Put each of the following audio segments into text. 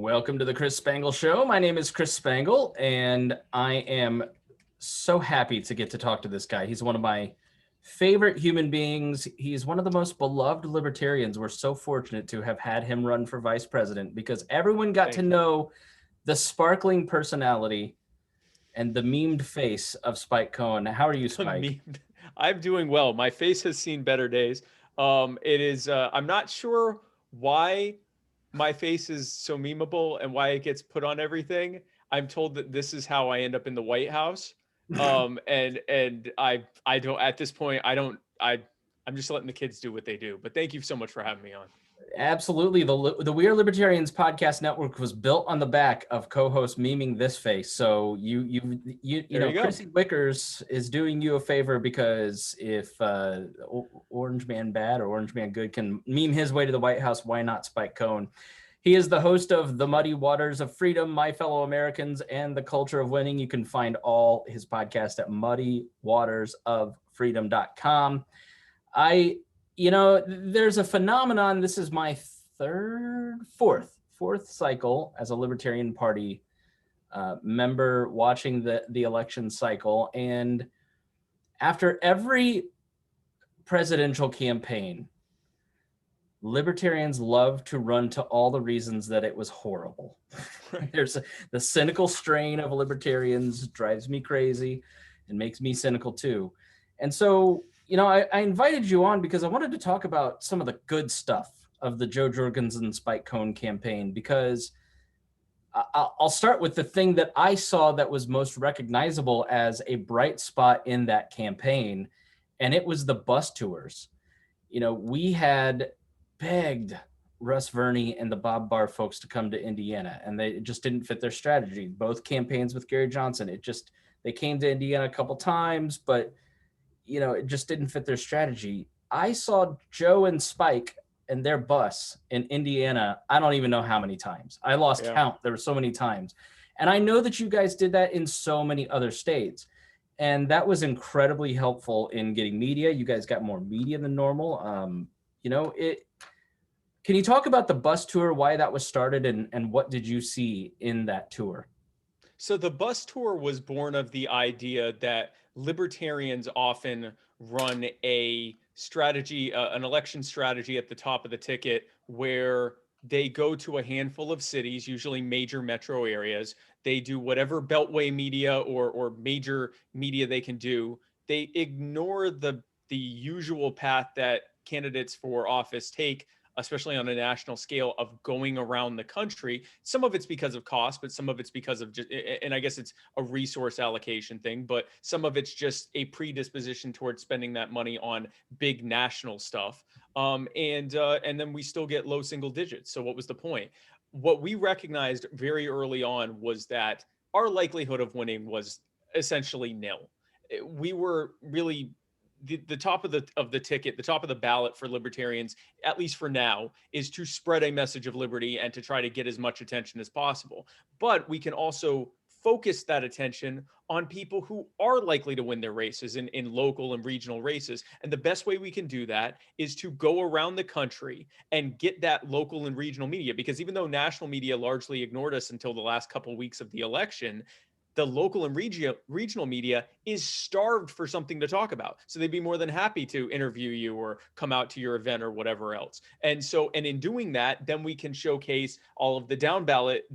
Welcome to the Chris Spangle Show. My name is Chris Spangle, and I am so happy to get to talk to this guy. He's one of my favorite human beings. He's one of the most beloved libertarians. We're so fortunate to have had him run for vice president because everyone got to know the sparkling personality and the memed face of Spike Cohen. How are you, Spike? I'm doing well. My face has seen better days. I'm not sure why my face is so memeable and why it gets put on everything. I'm told that this is how I end up in the White House. And I don't, at this point, I'm just letting the kids do what they do. But thank you so much for having me on. Absolutely. The We Are Libertarians podcast network was built on the back of co-host memeing this face. So you know, Chrissy Wickers is doing you a favor because if Orange Man Bad or Orange Man Good can meme his way to the White House, why not Spike Cohen? He is the host of The Muddy Waters of Freedom, My Fellow Americans, and The Culture of Winning. You can find all his podcasts at muddywatersoffreedom.com. You know, there's a phenomenon. This is my fourth cycle as a Libertarian Party member watching the election cycle. And after every presidential campaign, Libertarians love to run to all the reasons that it was horrible. There's the cynical strain of libertarians drives me crazy and makes me cynical too. And so, you know, I invited you on because I wanted to talk about some of the good stuff of the Joe Jorgensen Spike Cohen campaign, because I'll start with the thing that I saw that was most recognizable as a bright spot in that campaign, and it was the bus tours. You know, we had begged Russ Verney and the Bob Barr folks to come to Indiana, and it just didn't fit their strategy. Both campaigns with Gary Johnson, they came to Indiana a couple times, but you know, it just didn't fit their strategy. I saw Joe and Spike and their bus in Indiana, I don't even know how many times. I lost count. There were so many times. And I know that you guys did that in so many other states. And that was incredibly helpful in getting media. You guys got more media than normal. You know, can you talk about the bus tour, why that was started, and what did you see in that tour? So the bus tour was born of the idea that libertarians often run a strategy, an election strategy at the top of the ticket, where they go to a handful of cities, usually major metro areas. They do whatever beltway media or major media they can do. They ignore the usual path that candidates for office take, especially on a national scale, of going around the country. Some of it's because of cost, but some of it's because of just, and I guess it's a resource allocation thing, but some of it's just a predisposition towards spending that money on big national stuff. And then we still get low single digits. So what was the point? What we recognized very early on was that our likelihood of winning was essentially nil. We were really the top of the ticket, the top of the ballot for libertarians, at least for now, is to spread a message of liberty and to try to get as much attention as possible. But we can also focus that attention on people who are likely to win their races in local and regional races. And the best way we can do that is to go around the country and get that local and regional media. Because even though national media largely ignored us until the last couple of weeks of the election, the local and regional media is starved for something to talk about. So they'd be more than happy to interview you or come out to your event or whatever else. And in doing that, then we can showcase all of the down ballot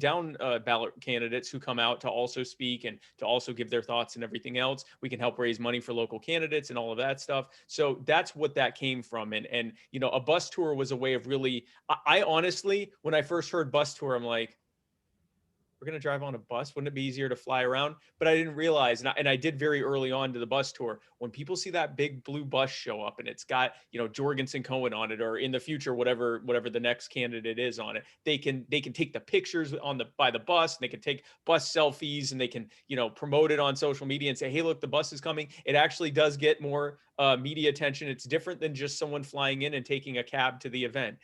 candidates who come out to also speak and to also give their thoughts and everything else. We can help raise money for local candidates and all of that stuff. So that's what that came from. And you know, a bus tour was a way of really, I honestly, when I first heard bus tour, I'm like, we're going to drive on a bus. Wouldn't it be easier to fly around? But I didn't realize, and I did very early on to the bus tour, when people see that big blue bus show up and it's got, you know, Jorgensen Cohen on it, or in the future, whatever the next candidate is on it, they can take the pictures by the bus, and they can take bus selfies, and they can, you know, promote it on social media and say, hey, look, the bus is coming. It actually does get more media attention. It's different than just someone flying in and taking a cab to the event.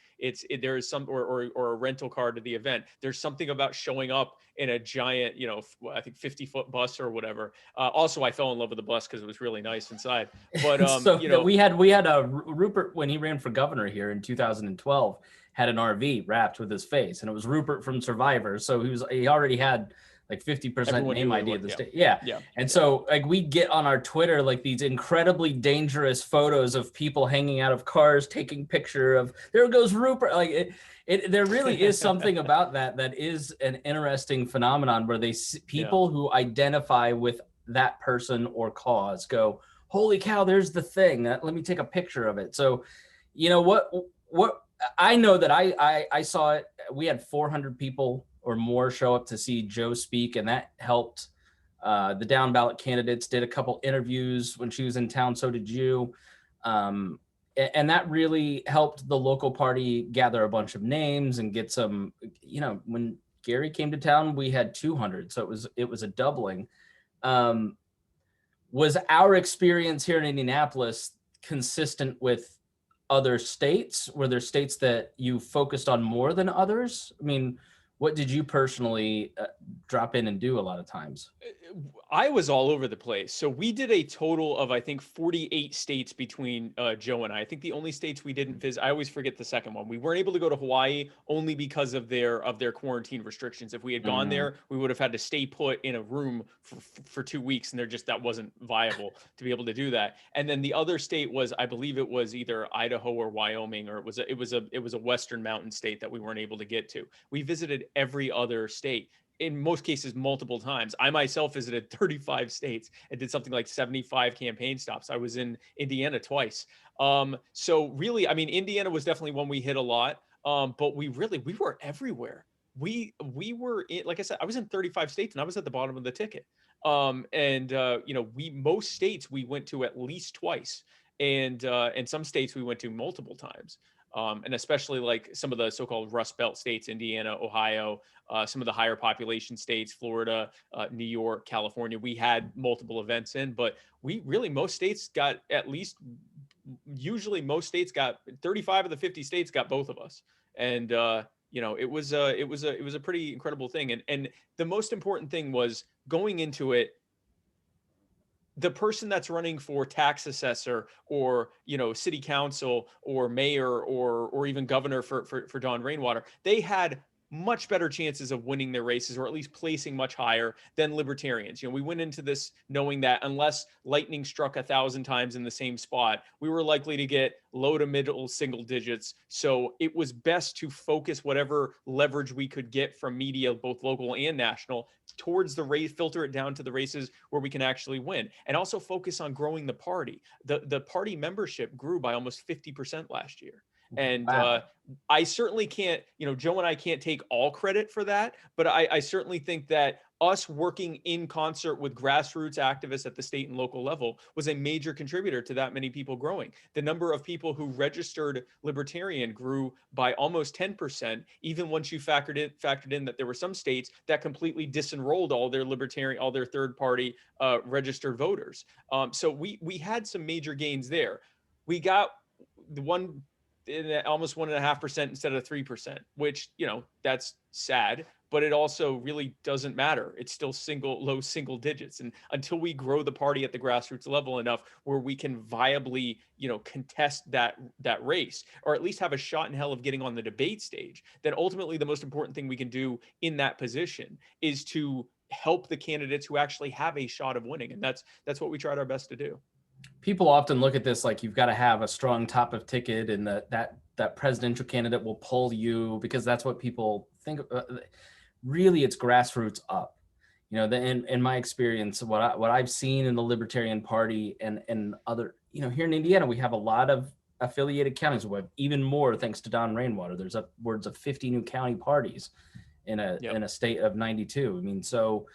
There is some, or a rental car to the event. There's something about showing up in a giant, you know, I think 50-foot bus or whatever. Also, I fell in love with the bus because it was really nice inside. But So you that know, we had a Rupert when he ran for governor here in 2012 had an RV wrapped with his face, and it was Rupert from Survivor. So he already had like 50% everyone name knew it ID of was, the yeah, state. Yeah. yeah, And yeah. so like we get on our Twitter like these incredibly dangerous photos of people hanging out of cars, taking picture of there goes Rupert. Like there really is something about that is an interesting phenomenon where Yeah. people who identify with that person or cause go, holy cow, there's the thing. Let me take a picture of it. So, you know what I know that I saw it. We had 400 people or more show up to see Joe speak, and that helped. The down ballot candidates did a couple interviews when she was in town. So did you. And that really helped the local party gather a bunch of names and get some, you know, when Gary came to town, we had 200. So it was a doubling. Was our experience here in Indianapolis consistent with other states? Were there states that you focused on more than others? I mean, what did you personally drop in and do a lot of times? I was all over the place. So we did a total of, I think, 48 states between Joe and I. I think the only states we didn't visit, I always forget the second one. We weren't able to go to Hawaii only because of their quarantine restrictions. If we had gone there, we would have had to stay put in a room for 2 weeks, and that wasn't viable to be able to do that. And then the other state was, I believe it was either Idaho or Wyoming, or it was a Western mountain state that we weren't able to get to. We visited every other state, in most cases multiple times. I myself visited 35 states and did something like 75 campaign stops. I was in Indiana twice. So really, I mean, Indiana was definitely one we hit a lot. But we were everywhere. We were in, like I said, I was in 35 states and I was at the bottom of the ticket. You know, most states we went to at least twice, and some states we went to multiple times. And especially like some of the so-called Rust Belt states, Indiana, Ohio, some of the higher population states, Florida, New York, California, we had multiple events in, but most states got at least, usually most states got 35 of the 50 states got both of us. And, you know, it was a pretty incredible thing. And the most important thing was going into it, the person that's running for tax assessor or, you know, city council or mayor or even governor for Don Rainwater, they had much better chances of winning their races, or at least placing much higher than Libertarians. You know, we went into this knowing that unless lightning struck 1,000 times in the same spot, we were likely to get low to middle single digits. So it was best to focus whatever leverage we could get from media, both local and national, towards the race, filter it down to the races where we can actually win, and also focus on growing the party. The party membership grew by almost 50% last year. And Wow. I certainly can't, you know, Joe and I can't take all credit for that, but I certainly think that us working in concert with grassroots activists at the state and local level was a major contributor to that many people growing. The number of people who registered Libertarian grew by almost 10%, even once you factored in that there were some states that completely disenrolled all their third party registered voters. So we had some major gains there. We got the one almost 1.5% instead of 3%, which, you know, that's sad, but it also really doesn't matter. It's still low single digits. And until we grow the party at the grassroots level enough where we can viably, you know, contest that race, or at least have a shot in hell of getting on the debate stage, then ultimately the most important thing we can do in that position is to help the candidates who actually have a shot of winning. And that's what we tried our best to do. People often look at this like you've got to have a strong top of ticket, and that presidential candidate will pull you, because that's what people think. Really, it's grassroots up. You know, in my experience, what I've seen in the Libertarian Party and other, you know, here in Indiana, we have a lot of affiliated counties. We have even more thanks to Don Rainwater. There's upwards of 50 new county parties in a state of 92. I mean, so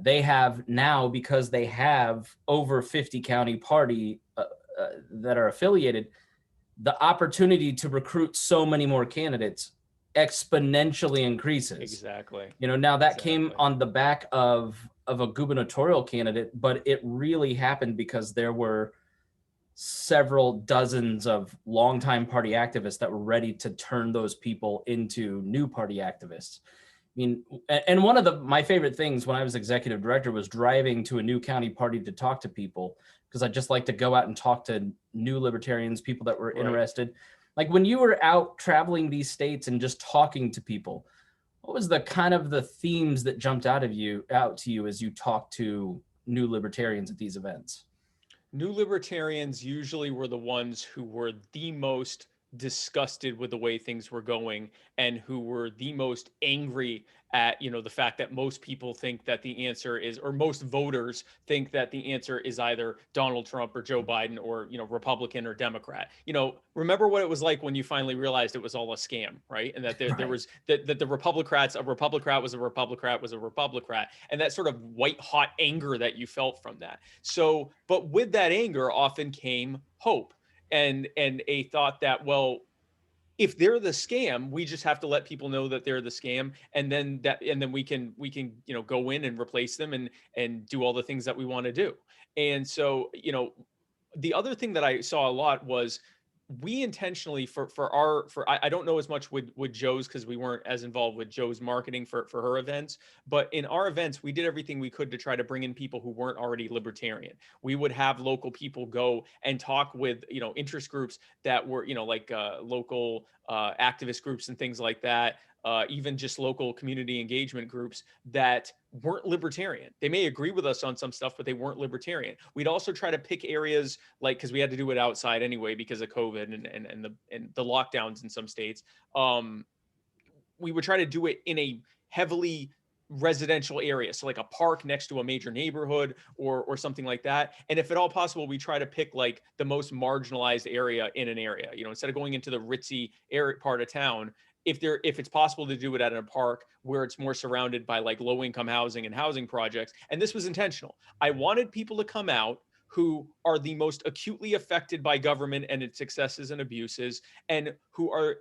they have now, because they have over 50 county party that are affiliated, the opportunity to recruit so many more candidates exponentially increases. Exactly. You know, now that came on the back of a gubernatorial candidate, but it really happened because there were several dozens of longtime party activists that were ready to turn those people into new party activists. mean, and one of my favorite things when I was executive director was driving to a new county party to talk to people, because I just like to go out and talk to new libertarians, people that were Right. interested. Like when you were out traveling these states and just talking to people, what was the kind of the themes that jumped out to you as you talked to new libertarians at these events? New libertarians usually were the ones who were the most disgusted with the way things were going and who were the most angry at, the fact that most people think that the answer is, or most voters think that the answer is either Donald Trump or Joe Biden or, Republican or Democrat. Remember what it was like when you finally realized it was all a scam, right? And that there Right. was that the Republicrats, a Republicrat was a Republicrat was a Republicrat, and that sort of white hot anger that you felt from that. So, but with that anger often came hope and a thought that, well, if they're the scam, we just have to let people know that they're the scam, and then we can go in and replace them and do all the things that we want to do. And so, the other thing that I saw a lot was we intentionally I don't know as much with Joe's because we weren't as involved with Joe's marketing for her events, but in our events we did everything we could to try to bring in people who weren't already libertarian. We would have local people go and talk with interest groups that were like local activist groups and things like that, even just local community engagement groups that weren't libertarian. They may agree with us on some stuff, but they weren't libertarian. We'd also try to pick areas like, because we had to do it outside anyway because of COVID and the lockdowns in some states. We would try to do it in a heavily residential area, so like a park next to a major neighborhood or something like that. And if at all possible, we try to pick like the most marginalized area in an area. Instead of going into the ritzy area part of town, if it's possible to do it at a park where it's more surrounded by like low income housing and housing projects. And this was intentional. I wanted people to come out who are the most acutely affected by government and its excesses and abuses, and who are,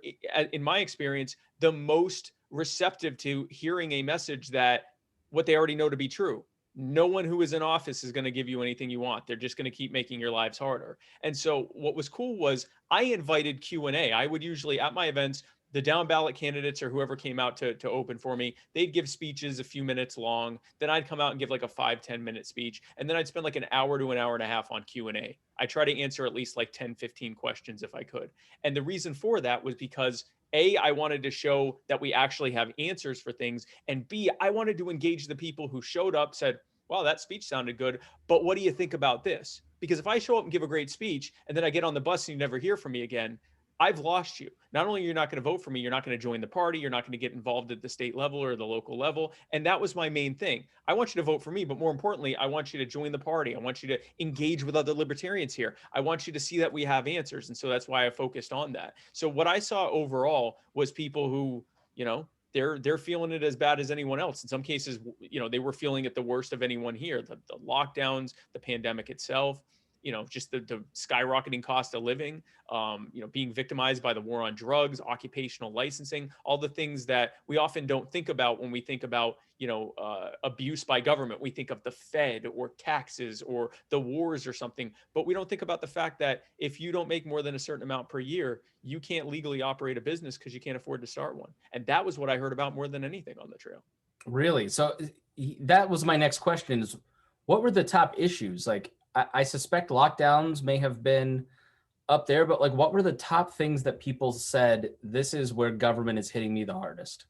in my experience, the most receptive to hearing a message that what they already know to be true. No one who is in office is going to give you anything you want. They're just going to keep making your lives harder. And so what was cool was I invited Q&A. I would usually at my events, the down ballot candidates or whoever came out to open for me, they'd give speeches a few minutes long. Then I'd come out and give like a 5-10 minute speech. And then I'd spend like an hour to an hour and a half on Q&A. I try to answer at least like 10-15 questions if I could. And the reason for that was because A, I wanted to show that we actually have answers for things. And B, I wanted to engage the people who showed up, said, wow, that speech sounded good, but what do you think about this? Because if I show up and give a great speech and then I get on the bus and you never hear from me again, I've lost you. Not only you're not going to vote for me, you're not going to join the party, you're not going to get involved at the state level or the local level. And that was my main thing. I want you to vote for me, but more importantly, I want you to join the party. I want you to engage with other libertarians here. I want you to see that we have answers. And so that's why I focused on that. So what I saw overall was people who, they're feeling it as bad as anyone else. In some cases, they were feeling it the worst of anyone here. The lockdowns, the pandemic itself, just the skyrocketing cost of living, being victimized by the war on drugs, occupational licensing, all the things that we often don't think about when we think about, abuse by government. We think of the Fed or taxes or the wars or something, but we don't think about the fact that if you don't make more than a certain amount per year, you can't legally operate a business because you can't afford to start one. And that was what I heard about more than anything on the trail. Really? So that was my next question is, what were the top issues? Like, I suspect lockdowns may have been up there, but like, what were the top things that people said, this is where government is hitting me the hardest?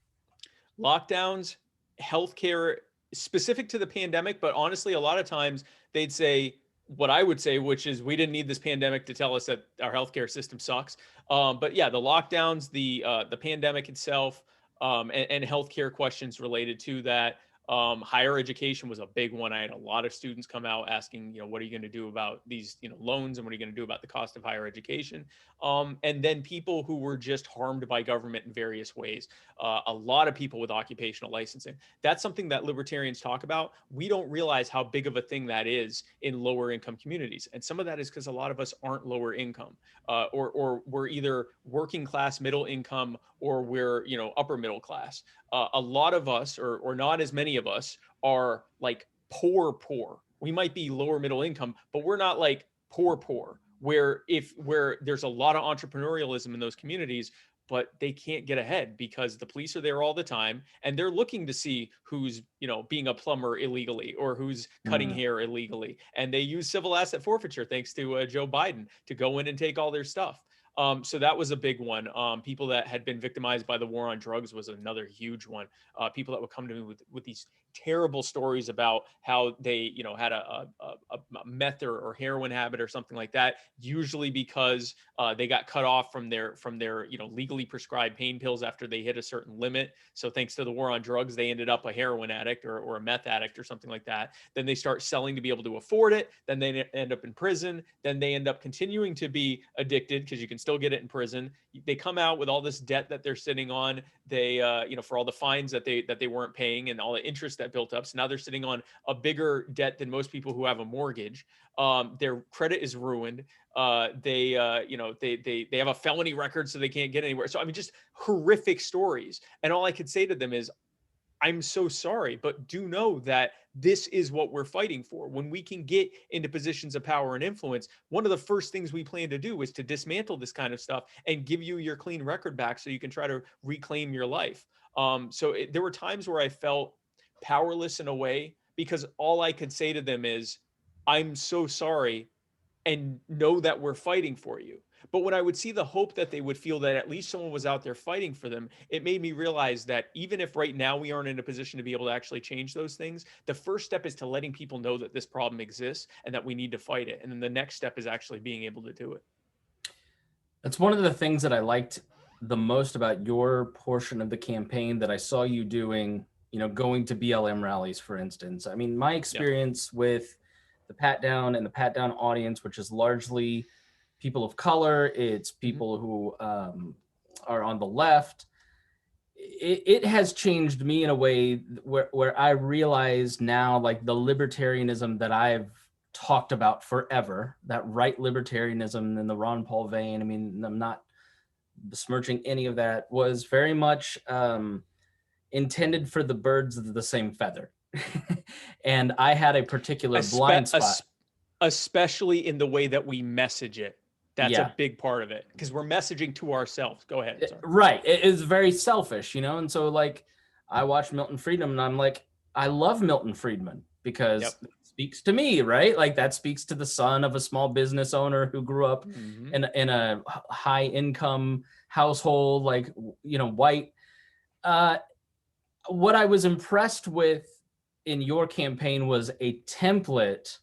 Lockdowns, healthcare, specific to the pandemic, but honestly, a lot of times they'd say what I would say, which is we didn't need this pandemic to tell us that our healthcare system sucks. But yeah, the lockdowns, the pandemic itself, and healthcare questions related to that. Higher education was a big one. I had a lot of students come out asking, what are you going to do about these, loans, and what are you going to do about the cost of higher education? And then people who were just harmed by government in various ways. A lot of people with occupational licensing. That's something that libertarians talk about. We don't realize how big of a thing that is in lower income communities. And some of that is because a lot of us aren't lower income, or we're either working class, middle income, or we're, upper middle class. A lot of us, or not as many of us, are like poor. We might be lower middle income, but we're not like poor, where there's a lot of entrepreneurialism in those communities, but they can't get ahead because the police are there all the time and they're looking to see who's, being a plumber illegally or who's cutting Mm. hair illegally. And they use civil asset forfeiture, thanks to Joe Biden, to go in and take all their stuff. So that was a big one. People that had been victimized by the war on drugs was another huge one. People that would come to me with these terrible stories about how they, had a meth or heroin habit or something like that. Usually because they got cut off from their legally prescribed pain pills after they hit a certain limit. So thanks to the war on drugs, they ended up a heroin addict or a meth addict or something like that. Then they start selling to be able to afford it. Then they end up in prison. Then they end up continuing to be addicted because you can still get it in prison. They come out with all this debt that they're sitting on. They, for all the fines that they weren't paying and all the interest that built up. So now they're sitting on a bigger debt than most people who have a mortgage. Their credit is ruined. They have a felony record, so they can't get anywhere. So I mean, just horrific stories. And all I could say to them is, I'm so sorry, but do know that this is what we're fighting for. When we can get into positions of power and influence, one of the first things we plan to do is to dismantle this kind of stuff and give you your clean record back so you can try to reclaim your life. There were times where I felt powerless in a way because all I could say to them is, I'm so sorry and know that we're fighting for you. But when I would see the hope that they would feel that at least someone was out there fighting for them, it made me realize that even if right now we aren't in a position to be able to actually change those things, the first step is to letting people know that this problem exists and that we need to fight it. And then the next step is actually being able to do it. That's one of the things that I liked the most about your portion of the campaign that I saw you doing, going to BLM rallies, for instance. I mean, my experience with the Pat Down and the Pat Down audience, which is largely people of color, it's people who are on the left. It has changed me in a way where I realize now, like, the libertarianism that I've talked about forever, that right libertarianism in the Ron Paul vein. I mean, I'm not besmirching any of that, was very much intended for the birds of the same feather. And I had a particular blind spot. Especially in the way that we message it. That's Yeah. a big part of it because we're messaging to ourselves. Go ahead. Sorry. Right. It is very selfish, And so, like, I watch Milton Friedman and I'm like, I love Milton Friedman because it speaks to me, right? Like, that speaks to the son of a small business owner who grew up in a high income household, like, white. What I was impressed with in your campaign was a template,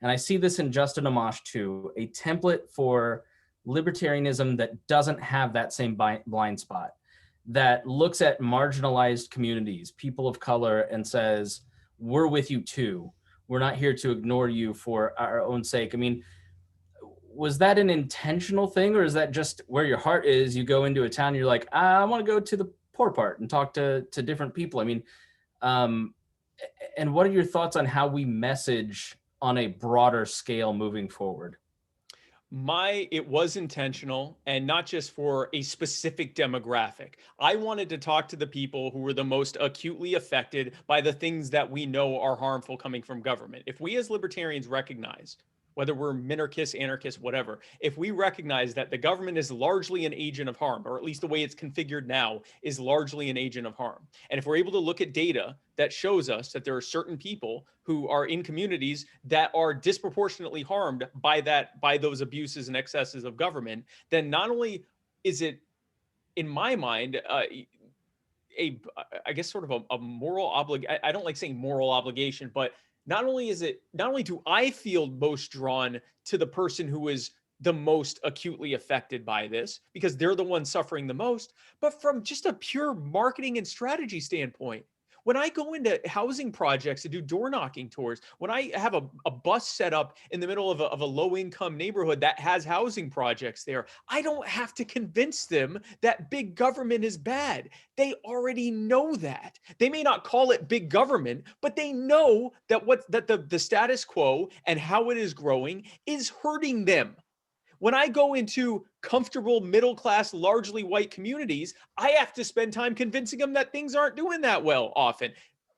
and I see this in Justin Amash too, a template for libertarianism that doesn't have that same blind spot, that looks at marginalized communities, people of color, and says, we're with you too. We're not here to ignore you for our own sake. I mean, was that an intentional thing, or is that just where your heart is? You go into a town, you're like, I want to go to the poor part and talk to different people. I mean, and what are your thoughts on how we message on a broader scale moving forward? It was intentional and not just for a specific demographic. I wanted to talk to the people who were the most acutely affected by the things that we know are harmful coming from government. If we as libertarians recognize, whether we're minarchists, anarchists, whatever, if we recognize that the government is largely an agent of harm, or at least the way it's configured now is largely an agent of harm. And if we're able to look at data that shows us that there are certain people who are in communities that are disproportionately harmed by those abuses and excesses of government, then not only is it, in my mind, I guess sort of a moral obligation. I don't like saying moral obligation, but not only do I feel most drawn to the person who is the most acutely affected by this because they're the ones suffering the most, but from just a pure marketing and strategy standpoint, when I go into housing projects to do door knocking tours, when I have a bus set up in the middle of a low income neighborhood that has housing projects there, I don't have to convince them that big government is bad. They already know that. They may not call it big government, but they know that the status quo and how it is growing is hurting them. When I go into comfortable, middle-class, largely white communities, I have to spend time convincing them that things aren't doing that well often.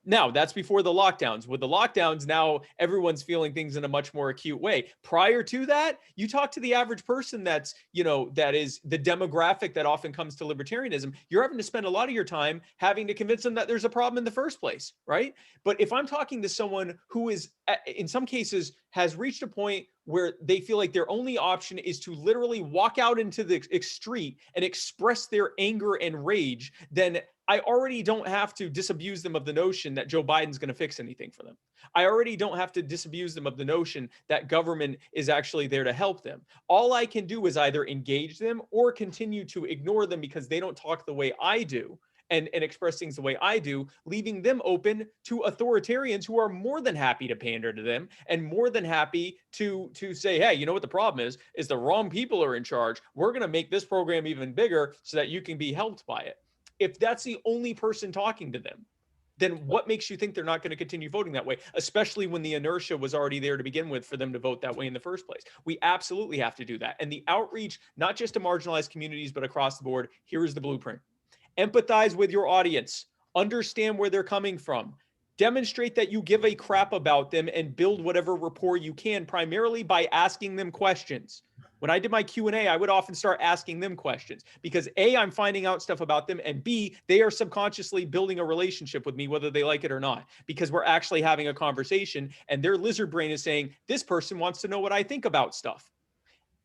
Now, that's before the lockdowns. With the lockdowns, now everyone's feeling things in a much more acute way. Prior to that, you talk to the average person that's, that is the demographic that often comes to libertarianism. You're having to spend a lot of your time having to convince them that there's a problem in the first place, right? But if I'm talking to someone who is, in some cases, has reached a point where they feel like their only option is to literally walk out into the street and express their anger and rage, then I already don't have to disabuse them of the notion that Joe Biden's going to fix anything for them. I already don't have to disabuse them of the notion that government is actually there to help them. All I can do is either engage them or continue to ignore them because they don't talk the way I do and express things the way I do, leaving them open to authoritarians who are more than happy to pander to them and more than happy to say, hey, you know what the problem is the wrong people are in charge. We're going to make this program even bigger so that you can be helped by it. If that's the only person talking to them, then what makes you think they're not going to continue voting that way, especially when the inertia was already there to begin with for them to vote that way in the first place? We absolutely have to do that. And the outreach, not just to marginalized communities, but across the board, here is the blueprint. Empathize with your audience. Understand where they're coming from. Demonstrate that you give a crap about them and build whatever rapport you can, primarily by asking them questions. When I did my Q&A, I would often start asking them questions because A, I'm finding out stuff about them, and B, they are subconsciously building a relationship with me, whether they like it or not, because we're actually having a conversation and their lizard brain is saying, this person wants to know what I think about stuff.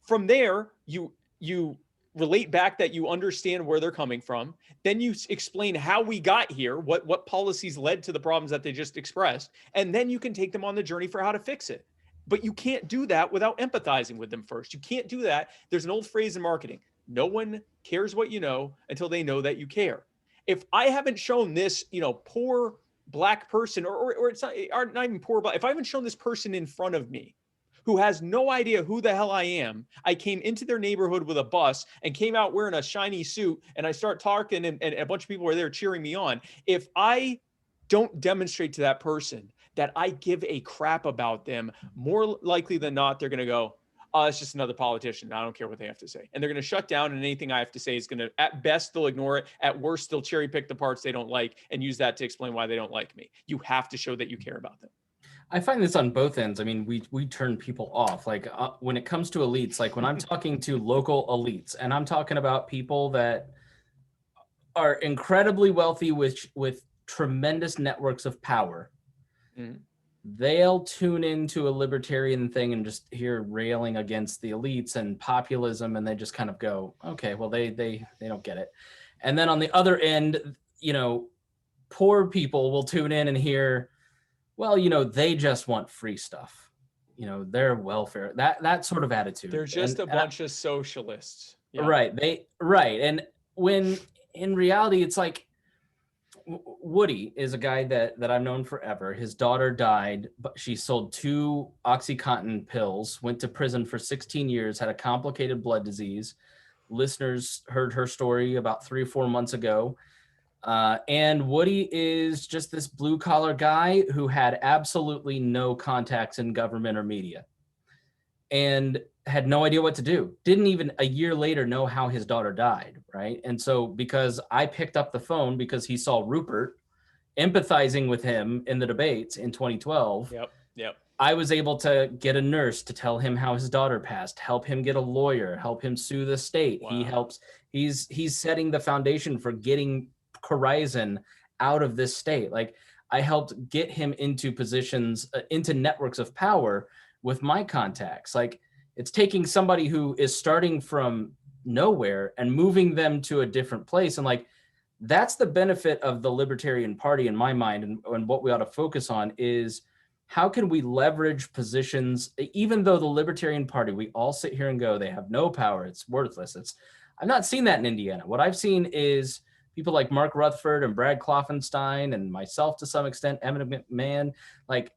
From there, you relate back that you understand where they're coming from. Then you explain how we got here, what policies led to the problems that they just expressed, and then you can take them on the journey for how to fix it. But you can't do that without empathizing with them first. You can't do that. There's an old phrase in marketing. No one cares what you know until they know that you care. If I haven't shown this, poor black person, or it's not even poor, but if I haven't shown this person in front of me who has no idea who the hell I am, I came into their neighborhood with a bus and came out wearing a shiny suit, and I start talking and a bunch of people are there cheering me on. If I don't demonstrate to that person that I give a crap about them, more likely than not, they're going to go, oh, it's just another politician. I don't care what they have to say. And they're going to shut down, and anything I have to say is going to, at best, they'll ignore it. At worst, they'll cherry pick the parts they don't like and use that to explain why they don't like me. You have to show that you care about them. I find this on both ends. I mean, we turn people off. Like when it comes to elites, like when I'm talking to local elites, and I'm talking about people that are incredibly wealthy with tremendous networks of power, they'll tune into a libertarian thing and just hear railing against the elites and populism, and they just kind of go, okay, well, they don't get it. And then on the other end, poor people will tune in and hear, well, they just want free stuff. Their welfare, that sort of attitude. They're just a bunch of socialists. Yeah. Right. And when in reality, it's like Woody is a guy that I've known forever. His daughter died, but she sold 2 OxyContin pills, went to prison for 16 years, had a complicated blood disease. Listeners heard her story about 3 or 4 months ago. And Woody is just this blue collar guy who had absolutely no contacts in government or media and had no idea what to do. Didn't even a year later know how his daughter died, right? And so because I picked up the phone because he saw Rupert empathizing with him in the debates in 2012. Yep. I was able to get a nurse to tell him how his daughter passed, help him get a lawyer, help him sue the state. Wow. He's setting the foundation for getting Corizon out of this state. Like, I helped get him into positions, into networks of power with my contacts. Like, it's taking somebody who is starting from nowhere and moving them to a different place. And like, that's the benefit of the Libertarian Party in my mind. And what we ought to focus on is how can we leverage positions, even though the Libertarian Party, we all sit here and go, they have no power, it's worthless. I've not seen that in Indiana. What I've seen is people like Mark Rutherford and Brad Kloffenstein and myself to some extent, Emmett McMahon, like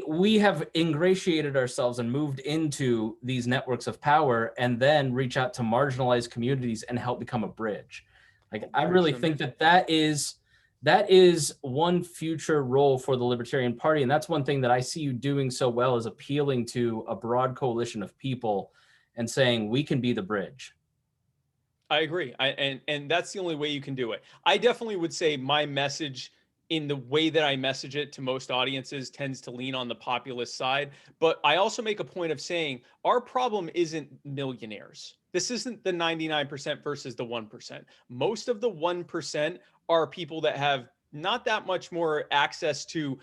we have ingratiated ourselves and moved into these networks of power and then reach out to marginalized communities and help become a bridge. Like, I really think that is one future role for the Libertarian Party. And that's one thing that I see you doing so well, is appealing to a broad coalition of people and saying, we can be the bridge. I agree. And that's the only way you can do it. I definitely would say my message in the way that I message it to most audiences tends to lean on the populist side. But I also make a point of saying our problem isn't millionaires. This isn't the 99% versus the 1%. Most of the 1% are people that have not that much more access to,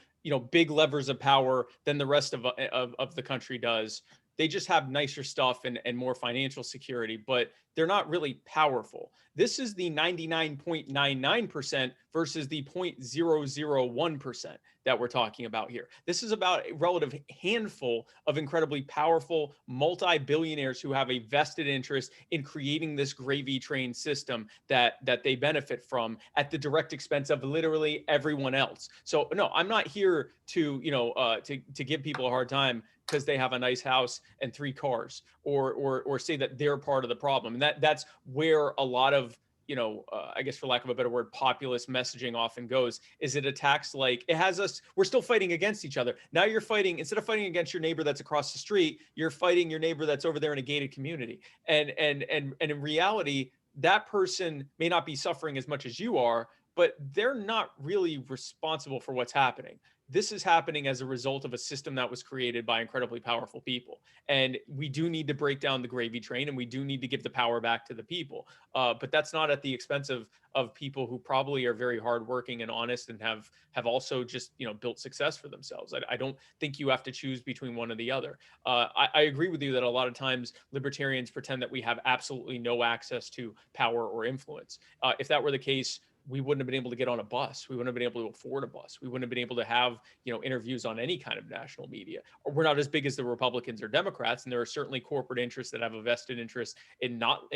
big levers of power than the rest of the country does. They just have nicer stuff and more financial security, but they're not really powerful. This is the 99.99% versus the 0.001% that we're talking about here. This is about a relative handful of incredibly powerful multi-billionaires who have a vested interest in creating this gravy train system that they benefit from at the direct expense of literally everyone else. So no, I'm not here to to give people a hard time because they have a nice house and 3 cars, or say that they're part of the problem. And that's where a lot of, I guess for lack of a better word, populist messaging often goes, is it attacks like it has us, we're still fighting against each other. Now you're fighting, instead of fighting against your neighbor that's across the street, you're fighting your neighbor that's over there in a gated community. And in reality, that person may not be suffering as much as you are, but they're not really responsible for what's happening. This is happening as a result of a system that was created by incredibly powerful people. And we do need to break down the gravy train, and we do need to give the power back to the people. But that's not at the expense of people who probably are very hardworking and honest and have also just, built success for themselves. I don't think you have to choose between one or the other. I agree with you that a lot of times libertarians pretend that we have absolutely no access to power or influence. If that were the case, we wouldn't have been able to get on a bus. We wouldn't have been able to afford a bus. We wouldn't have been able to have, interviews on any kind of national media. Or we're not as big as the Republicans or Democrats, and there are certainly corporate interests that have a vested interest in not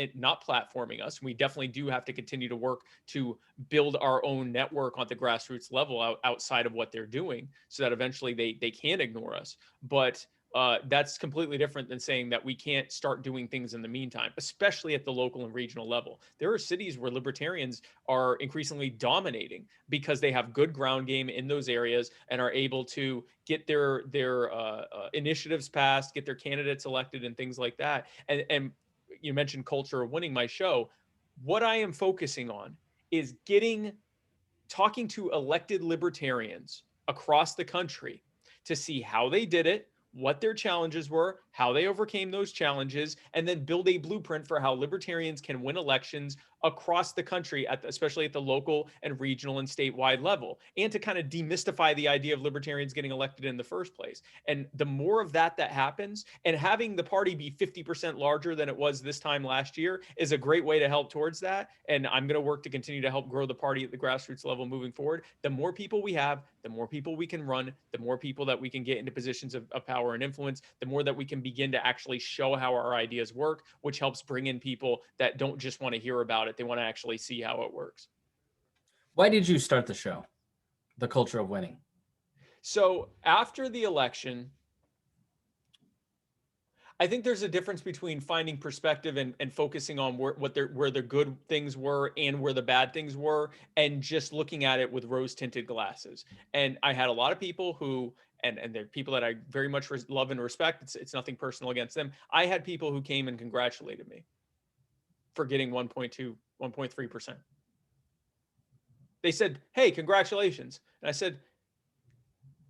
platforming us. And we definitely do have to continue to work to build our own network on the grassroots level outside of what they're doing, so that eventually they can ignore us. But that's completely different than saying that we can't start doing things in the meantime, especially at the local and regional level. There are cities where libertarians are increasingly dominating because they have good ground game in those areas and are able to get their initiatives passed, get their candidates elected, and things like that. And you mentioned culture of winning, my show. What I am focusing on is talking to elected libertarians across the country to see how they did it, what their challenges were, how they overcame those challenges, and then build a blueprint for how libertarians can win elections across the country, especially at the local and regional and statewide level, and to kind of demystify the idea of libertarians getting elected in the first place. And the more of that happens, and having the party be 50% larger than it was this time last year is a great way to help towards that. And I'm going to work to continue to help grow the party at the grassroots level moving forward. The more people we have, the more people we can run, the more people that we can get into positions of power and influence, the more that we can begin to actually show how our ideas work, which helps bring in people that don't just want to hear about it. They want to actually see how it works. Why did you start the show, The Culture of Winning? So after the election, I think there's a difference between finding perspective and focusing on where the good things were and where the bad things were, and just looking at it with rose-tinted glasses. And I had a lot of people who, and they're people that I very much love and respect. It's nothing personal against them. I had people who came and congratulated me for getting 1.2, 1.3%. They said, "Hey, congratulations." And I said,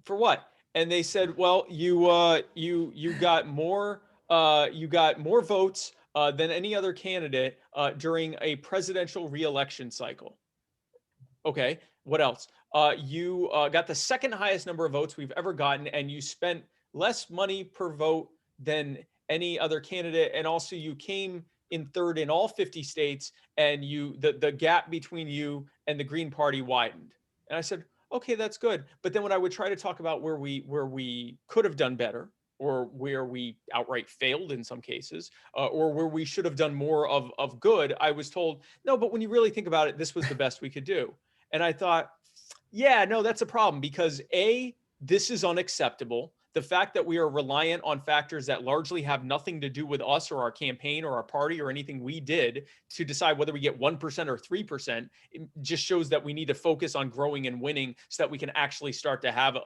"For what?" And they said, "Well, you got more votes than any other candidate during a presidential re-election cycle." Okay, what else? You got the second highest number of votes we've ever gotten, and you spent less money per vote than any other candidate, and also you came in third in all 50 states, and the gap between you and the Green Party widened. And I said, okay, that's good. But then when I would try to talk about where we could have done better, or where we outright failed in some cases, or where we should have done more of good, I was told, no, but when you really think about it, this was the best we could do. And I thought, yeah, no, that's a problem, because A, this is unacceptable. The fact that we are reliant on factors that largely have nothing to do with us or our campaign or our party or anything we did to decide whether we get 1% or 3%, it just shows that we need to focus on growing and winning so that we can actually start to have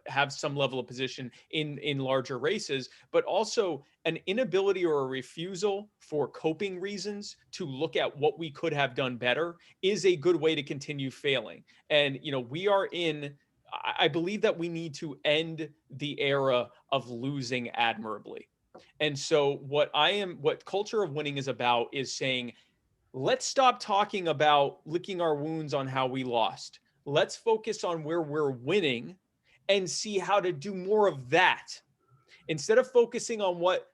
have some level of position in larger races, but also an inability or a refusal for coping reasons to look at what we could have done better is a good way to continue failing. And we are in, I believe that we need to end the era of losing admirably. And so what culture of winning is about is saying, let's stop talking about licking our wounds on how we lost. Let's focus on where we're winning and see how to do more of that. Instead of focusing on what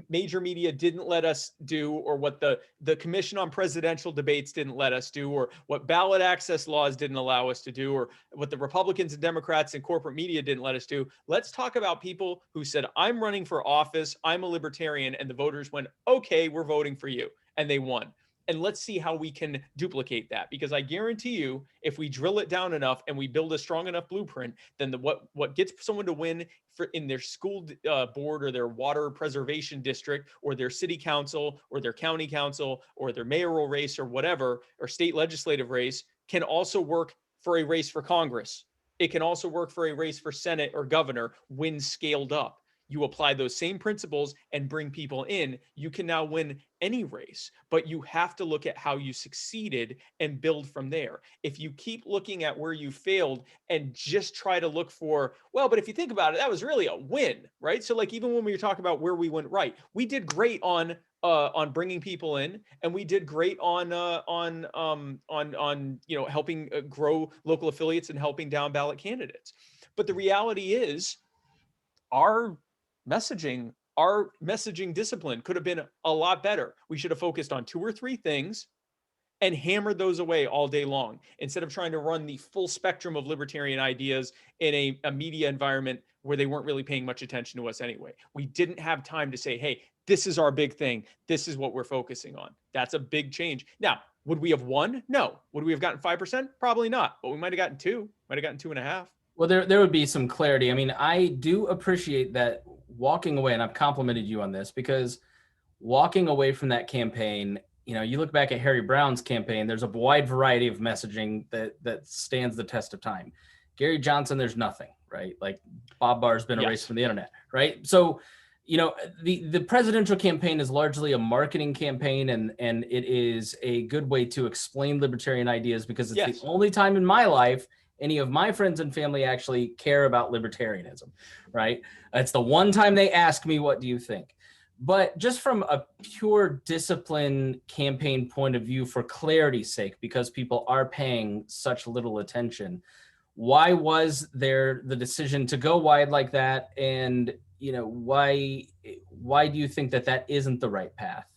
major media didn't let us do, or what the Commission on Presidential Debates didn't let us do, or what ballot access laws didn't allow us to do, or what the Republicans and Democrats and corporate media didn't let us do. Let's talk about people who said, I'm running for office, I'm a libertarian, and the voters went, okay, we're voting for you, and they won. And let's see how we can duplicate that, because I guarantee you, if we drill it down enough and we build a strong enough blueprint, then what gets someone to win in their school board or their water preservation district or their city council or their county council or their mayoral race or whatever, or state legislative race, can also work for a race for Congress. It can also work for a race for Senate or governor when scaled up. You apply those same principles and bring people in, you can now win any race, but you have to look at how you succeeded and build from there. If you keep looking at where you failed and just try to look for, well, but if you think about it, that was really a win, right? So like, even when we were talking about where we went right, we did great on bringing people in, and we did great on helping grow local affiliates and helping down ballot candidates. But the reality is, our messaging discipline could have been a lot better. We should have focused on 2 or 3 things and hammered those away all day long, instead of trying to run the full spectrum of libertarian ideas in a media environment where they weren't really paying much attention to us anyway. We didn't have time to say, hey, this is our big thing. This is what we're focusing on. That's a big change. Now, would we have won? No. Would we have gotten 5%? Probably not. But we might have gotten 2, might have gotten 2.5. Well, there would be some clarity. I mean, I do appreciate that walking away, and I've complimented you on this, because walking away from that campaign, you look back at Harry Brown's campaign, there's a wide variety of messaging that stands the test of time. Gary Johnson, there's nothing, right? Like, Bob Barr's been erased from the internet, right? So, the presidential campaign is largely a marketing campaign, and it is a good way to explain libertarian ideas, because it's the only time in my life any of my friends and family actually care about libertarianism, right? It's the one time they ask me, what do you think? But just from a pure discipline campaign point of view, for clarity's sake, because people are paying such little attention, why was there the decision to go wide like that? And, why do you think that isn't the right path?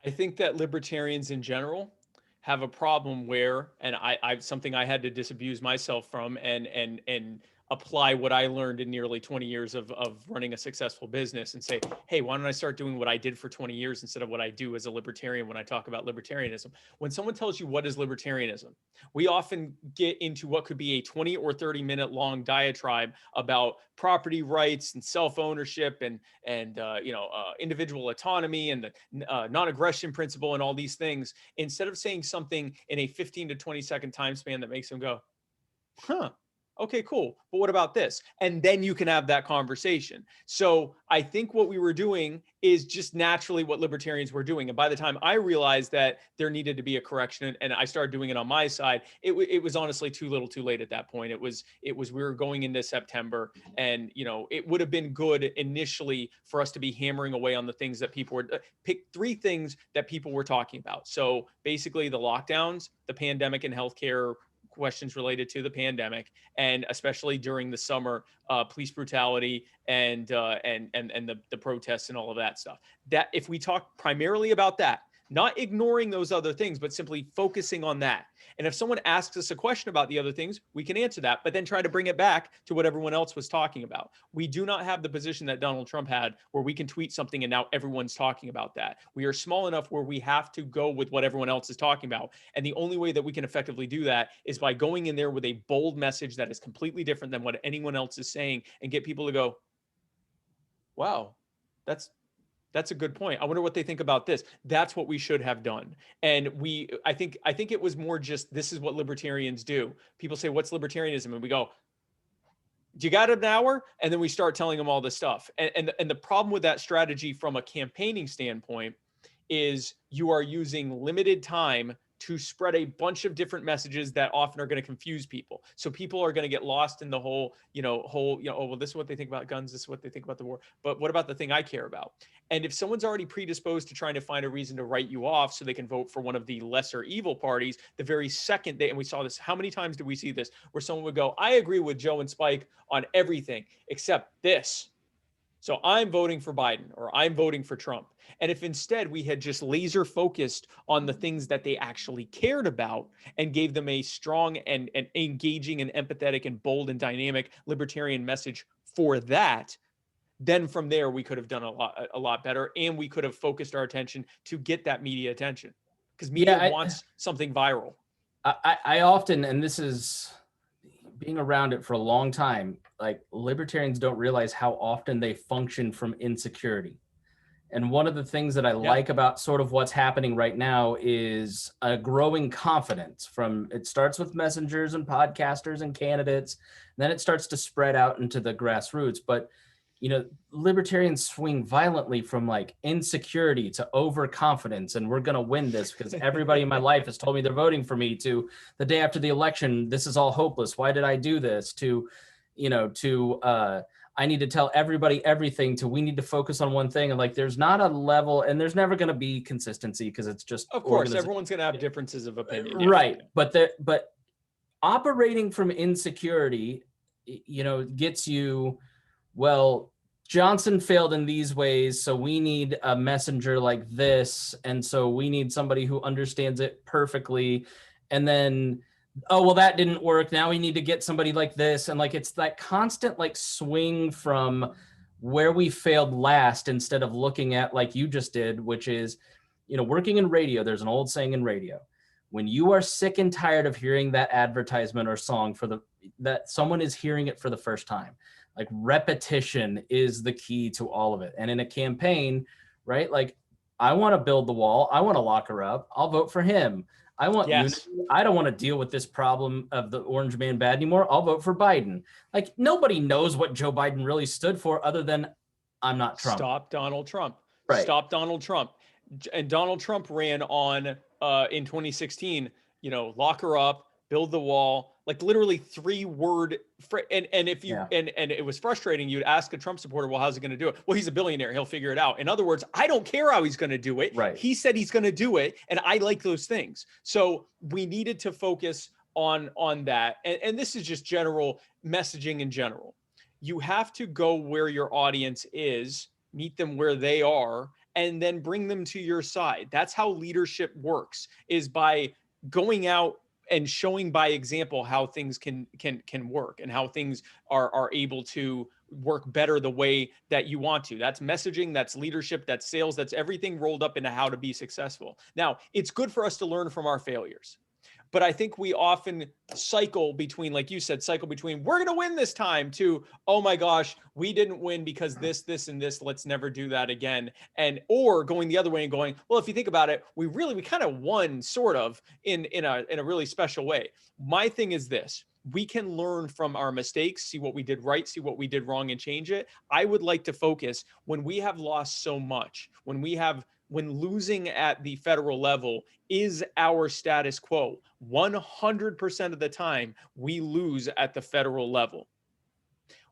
I think that libertarians in general have a problem where, and I something I had to disabuse myself from and apply what I learned in nearly 20 years of running a successful business, and say, hey, why don't I start doing what I did for 20 years instead of what I do as a libertarian when I talk about libertarianism? When someone tells you what is libertarianism, we often get into what could be a 20 or 30-minute long diatribe about property rights and self-ownership and individual autonomy and the non-aggression principle and all these things, instead of saying something in a 15 to 20 second time span that makes them go, huh, okay, cool. But what about this? And then you can have that conversation. So I think what we were doing is just naturally what libertarians were doing. And by the time I realized that there needed to be a correction, and I started doing it on my side, it was honestly too little too late at that point. It was we were going into September, and it would have been good initially for us to be hammering away on the things that people were, pick 3 things that people were talking about. So basically the lockdowns, the pandemic, and healthcare questions related to the pandemic, and especially during the summer, police brutality and the protests and all of that stuff. That if we talk primarily about that, not ignoring those other things, but simply focusing on that. And if someone asks us a question about the other things, we can answer that, but then try to bring it back to what everyone else was talking about. We do not have the position that Donald Trump had where we can tweet something and now everyone's talking about that. We are small enough where we have to go with what everyone else is talking about. And the only way that we can effectively do that is by going in there with a bold message that is completely different than what anyone else is saying and get people to go, wow, that's a good point. I wonder what they think about this. That's what we should have done. And I think it was more just, this is what libertarians do. People say, what's libertarianism? And we go, do you got an hour? And then we start telling them all this stuff. And the problem with that strategy from a campaigning standpoint is you are using limited time to spread a bunch of different messages that often are going to confuse people. So people are going to get lost in the whole, oh, well, this is what they think about guns. This is what they think about the war. But what about the thing I care about? And if someone's already predisposed to trying to find a reason to write you off so they can vote for one of the lesser evil parties, the very second they, and we saw this, how many times did we see this, where someone would go, I agree with Joe and Spike on everything except this. So I'm voting for Biden or I'm voting for Trump. And if instead we had just laser focused on the things that they actually cared about and gave them a strong and engaging and empathetic and bold and dynamic libertarian message for that, then from there we could have done a lot better, and we could have focused our attention to get that media attention, because media wants something viral. I often, and this is being around it for a long time, like libertarians don't realize how often they function from insecurity. And one of the things that I like about sort of what's happening right now is a growing confidence from, it starts with messengers and podcasters and candidates, and then it starts to spread out into the grassroots. But, libertarians swing violently from like insecurity to overconfidence, and we're going to win this because everybody in my life has told me they're voting for me, to the day after the election, this is all hopeless. Why did I do this? To, I need to tell everybody everything, to we need to focus on one thing. And like, there's not a level, and there's never going to be consistency because it's just, of course, everyone's going to have differences of opinion. Right. Yeah. But operating from insecurity, gets you, well, Johnson failed in these ways, so we need a messenger like this. And so we need somebody who understands it perfectly. And then, oh, well, that didn't work. Now we need to get somebody like this. And like, it's that constant like swing from where we failed last, instead of looking at, like you just did, which is, working in radio, there's an old saying in radio: when you are sick and tired of hearing that advertisement or song that someone is hearing it for the first time, like repetition is the key to all of it. And in a campaign, right? Like, I want to build the wall. I want to lock her up. I'll vote for him. I want unity. I don't want to deal with this problem of the orange man bad anymore. I'll vote for Biden. Like, nobody knows what Joe Biden really stood for other than, I'm not Trump. Stop Donald Trump. Right. Stop Donald Trump. And Donald Trump ran on in 2016, lock her up, build the wall, like literally 3-word. And if you, and it was frustrating, you'd ask a Trump supporter, well, how's he going to do it? Well, he's a billionaire. He'll figure it out. In other words, I don't care how he's going to do it. Right. He said he's going to do it. And I like those things. So we needed to focus on that. And this is just general messaging in general. You have to go where your audience is, meet them where they are, and then bring them to your side. That's how leadership works, is by going out and showing by example how things can work, and how things are able to work better the way that you want to. That's messaging, that's leadership, that's sales, that's everything rolled up into how to be successful. Now, it's good for us to learn from our failures. But I think we often cycle between, like you said, we're going to win this time, to, oh my gosh, we didn't win because this, and this, let's never do that again. Or going the other way and going, well, if you think about it, we kind of won sort of in a really special way. My thing is this: we can learn from our mistakes, see what we did right, see what we did wrong, and change it. I would like to focus, when we have lost so much, when losing at the federal level is our status quo, 100% of the time we lose at the federal level.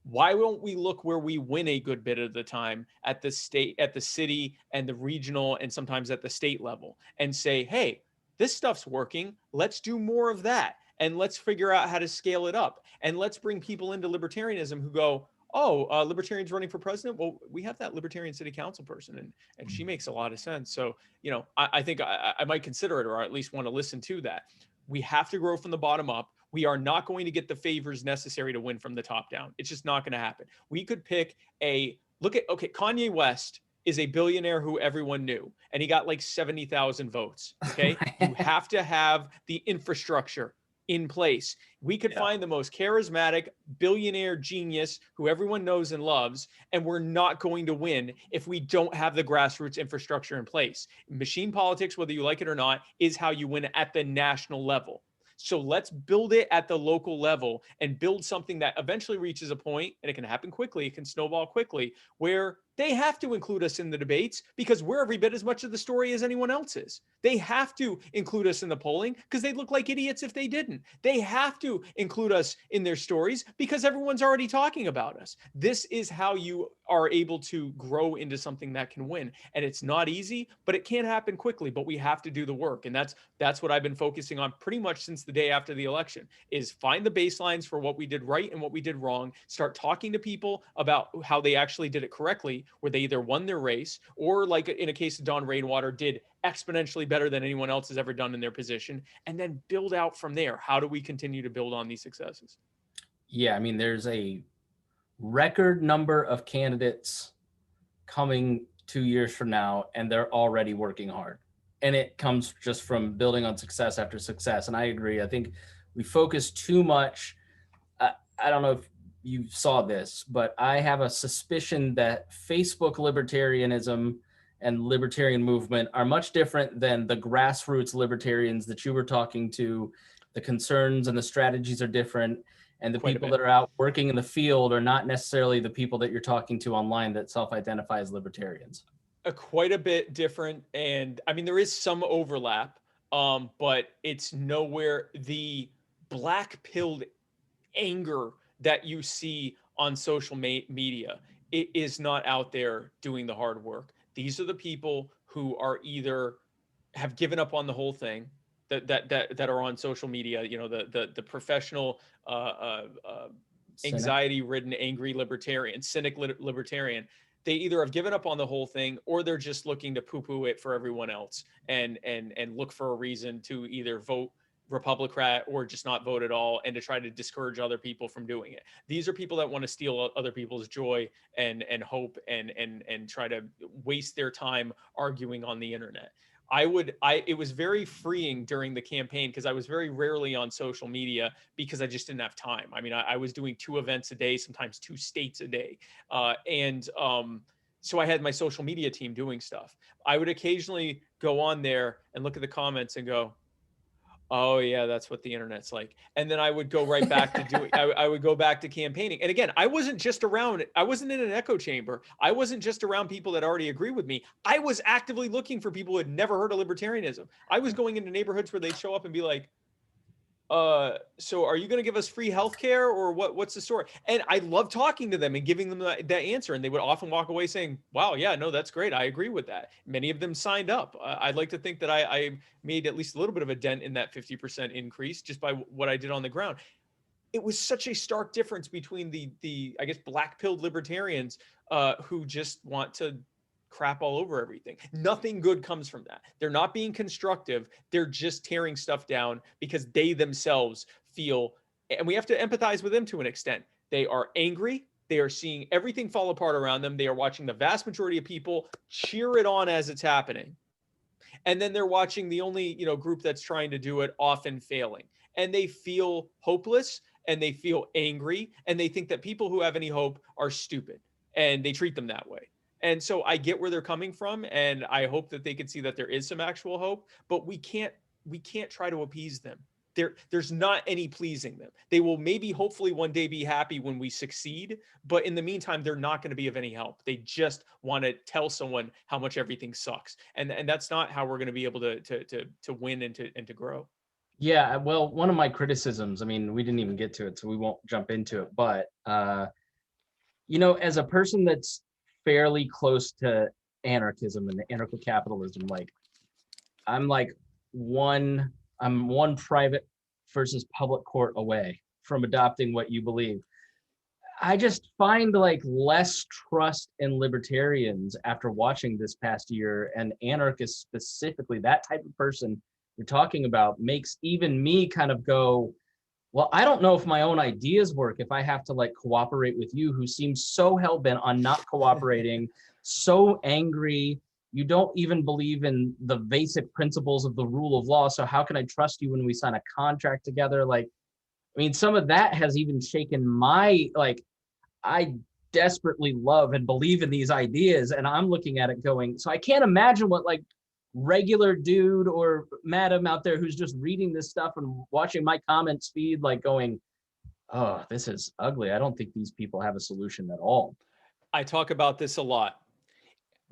Why won't we look where we win a good bit of the time, at the state, at the city, and the regional, and sometimes at the state level, and say, hey, this stuff's working. Let's do more of that. And let's figure out how to scale it up. And let's bring people into libertarianism who go, oh, Libertarians running for president. Well, we have that Libertarian city council person, and she makes a lot of sense. So, you know, I think I might consider it, or at least want to listen to that. We have to grow from the bottom up. We are not going to get the favors necessary to win from the top down. It's just not going to happen. We could pick okay, Kanye West is a billionaire who everyone knew, and he got like 70,000 votes. Okay. You have to have the infrastructure in place. We could find the most charismatic billionaire genius who everyone knows and loves, and we're not going to win if we don't have the grassroots infrastructure in place. Machine politics, whether you like it or not, is how you win at the national level. So let's build it at the local level and build something that eventually reaches a point, and it can happen quickly, it can snowball quickly, where they have to include us in the debates because we're every bit as much of the story as anyone else is. They have to include us in the polling because they'd look like idiots if they didn't. They have to include us in their stories because everyone's already talking about us. This is how you are able to grow into something that can win. And it's not easy, but it can happen quickly, but we have to do the work. And that's what I've been focusing on pretty much since the day after the election, is find the baselines for what we did right and what we did wrong, start talking to people about how they actually did it correctly, where they either won their race or, like in a case of Don Rainwater, did exponentially better than anyone else has ever done in their position, and then build out from there. How do we continue to build on these successes? Yeah, I mean, there's a record number of candidates coming 2 years from now, and they're already working hard. And it comes just from building on success after success. And I agree. I think we focus too much. I don't know if you saw this, but I have a suspicion that Facebook libertarianism and libertarian movement are much different than the grassroots libertarians that you were talking to. The concerns and the strategies are different. And the people that are out working in the field are not necessarily the people that you're talking to online that self-identify as libertarians. Quite a bit different. And I mean, there is some overlap, but it's nowhere the black-pilled anger that you see on social media. It is not out there doing the hard work. These are the people who are either have given up on the whole thing, that are on social media. You know, the professional anxiety ridden, angry libertarian, cynic libertarian. They either have given up on the whole thing, or they're just looking to poo-poo it for everyone else, and look for a reason to either vote Republican or just not vote at all, and to try to discourage other people from doing it. These are people that want to steal other people's joy and hope, and try to waste their time arguing on the internet. It was very freeing during the campaign because I was very rarely on social media because I just didn't have time. I mean, I was doing 2 events a day, sometimes 2 states a day. So I had my social media team doing stuff. I would occasionally go on there and look at the comments and go, oh yeah, that's what the internet's like. And then I would go right back to doing, I would go back to campaigning. And again, I wasn't in an echo chamber. I wasn't just around people that already agree with me. I was actively looking for people who had never heard of libertarianism. I was going into neighborhoods where they'd show up and be like, so are you going to give us free healthcare, or what's the story? And I love talking to them and giving them that answer. And they would often walk away saying, wow, yeah, no, that's great. I agree with that. Many of them signed up. I'd like to think that I made at least a little bit of a dent in that 50% increase just by what I did on the ground. It was such a stark difference between the I guess black-pilled libertarians who just want to crap all over everything. Nothing good comes from that. They're not being constructive. They're just tearing stuff down because they themselves feel, and we have to empathize with them to an extent. They are angry. They are seeing everything fall apart around them. They are watching the vast majority of people cheer it on as it's happening. And then they're watching the only, group that's trying to do it often failing. And they feel hopeless, and they feel angry, and they think that people who have any hope are stupid, and they treat them that way. And so I get where they're coming from, and I hope that they can see that there is some actual hope, but we can't try to appease them. There's not any pleasing them. They will maybe hopefully one day be happy when we succeed, but in the meantime, they're not going to be of any help. They just want to tell someone how much everything sucks. And that's not how we're going to be able to win and to grow. Yeah, well, one of my criticisms, I mean, we didn't even get to it, so we won't jump into it, but as a person that's fairly close to anarchism and anarcho-capitalism, I'm one private versus public court away from adopting what you believe. I just find like less trust in libertarians after watching this past year, and anarchists specifically, that type of person you're talking about makes even me kind of go, well, I don't know if my own ideas work if I have to like cooperate with you, who seems so hell-bent on not cooperating, so angry. You don't even believe in the basic principles of the rule of law. So how can I trust you when we sign a contract together? Like, I mean, some of that has even shaken my, like, I desperately love and believe in these ideas, and I'm looking at it going, so I can't imagine what like regular dude or madam out there who's just reading this stuff and watching my comments feed, like going, oh, this is ugly. I don't think these people have a solution at all. I talk about this a lot.